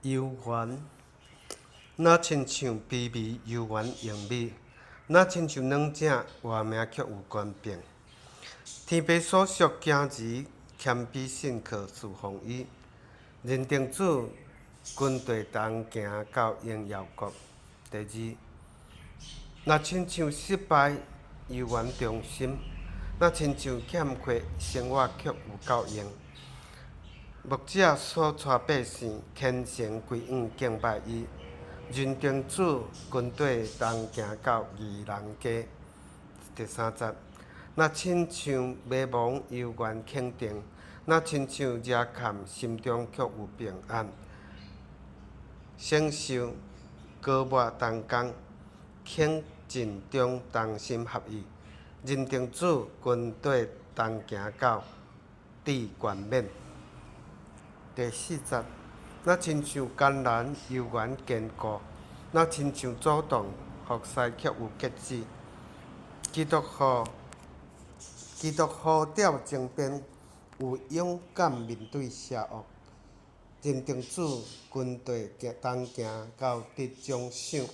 游园，那亲像卑微游园用美，那亲像软正话名却有关变。天白所属行儿，谦卑信靠侍奉伊。认定主，军队同行到荣耀国。第二，若亲像失败游园中心，那亲像欠缺生活却有够用。牧者所带百姓虔诚归向敬拜伊，认定主军队同行到义人家。第三节，若亲像迷茫幽怨肯定，若亲像热坎心中却有平安。享受高抹同工，肯尽中同心合意，认定主军队同行到至冠冕。第四节，若亲像甘蓝幽源坚固，若亲像主动服侍却有节制。基督好调争辩，有勇敢面对邪恶，认定主军队同行到得奖赏。